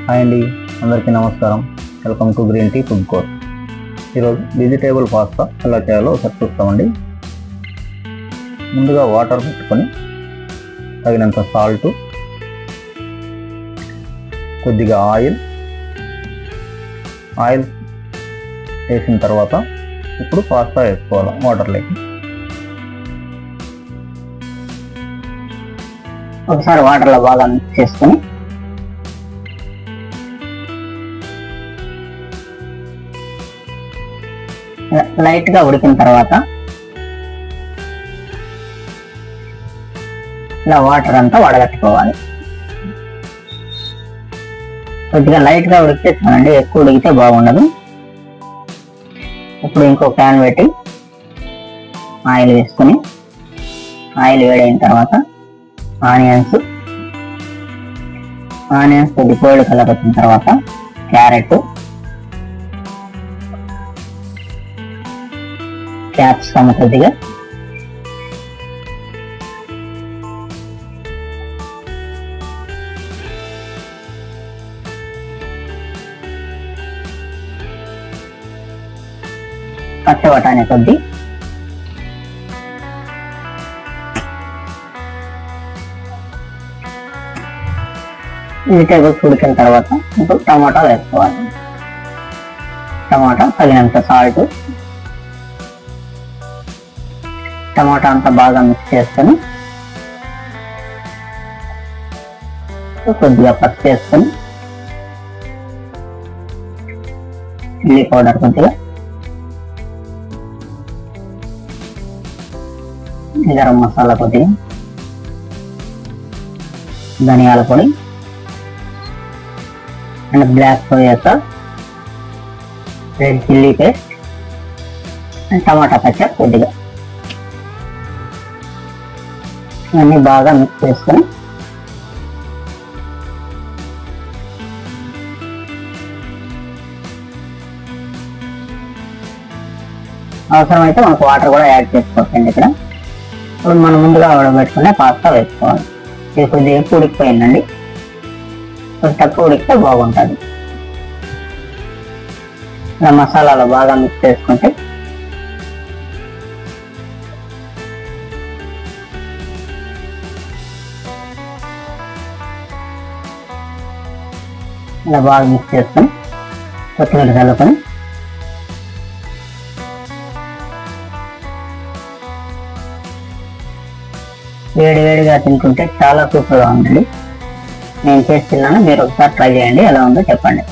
Hi అండి, అందరికీ నమస్కారం. Welcome to green tea food court. ఈరోజు వెజిటేబుల్ పాస్తా ఎలా చేయాలో ఒకసారి చూస్తామండి. ముందుగా వాటర్ పెట్టుకొని తగినంత సాల్ట్, కొద్దిగా ఆయిల్ వేసిన తర్వాత ఇప్పుడు పాస్తా వేసుకోవాలి వాటర్లోకి. ఒకసారి వాటర్లో బాగా మిక్స్ చేసుకొని లైట్గా ఉడికిన తర్వాత ఇలా వాటర్ అంతా వడగట్టుకోవాలి. కొద్దిగా లైట్గా ఉడికితే చూడండి, ఎక్కువ ఉడికితే బాగుండదు. ఇప్పుడు ఇంకో ప్యాన్ పెట్టి ఆయిల్ వేసుకొని, ఆయిల్ వేడైన తర్వాత ఆనియన్స్ కొద్ది కోల్డ్ కలర్ వచ్చిన తర్వాత క్యారెట్, క్యాప్సికమ్ కొద్దిగా, పచ్చ బఠానీ కొద్ది, వెజిటేబుల్స్ ఉడికిన తర్వాత ఇప్పుడు టమాటా వేసుకోవాలి. టమాటా తగినంత సాల్ట్, టమాటా అంతా బాగా మిక్స్ చేసుకొని కొద్దిగా పసుపు వేసుకొని, చిల్లీ పౌడర్ కొద్దిగా, గరం మసాలా కొద్దిగా, ధనియాల పొడి and black soya sauce, red chilli paste and టమాటా పచ్చడి కొద్దిగా అన్నీ బాగా మిక్స్ చేసుకొని అవసరమైతే మనకు వాటర్ కూడా యాడ్ చేసుకోవచ్చండి. ఇక్కడ ఇప్పుడు మనం ముందుగా ఉడకబెట్టుకునే పాస్తా వేసుకోవాలి. ఇది కొద్దిగా ఎక్కువ ఉడికిపోయిందండి, కొంచెం తక్కువ ఉడికితే బాగుంటుంది. ఇలా మసాలాలో బాగా మిక్స్ చేసుకుంటే ఇలా బాగా మిక్స్ చేసుకొని కొత్తిమీర చల్లుకొని వేడివేడిగా తింటుంటే చాలా సూపర్గా ఉందండి. నేను చేసి తిన్నాను, మీరు ఒకసారి ట్రై చేయండి, ఎలా ఉందో చెప్పండి.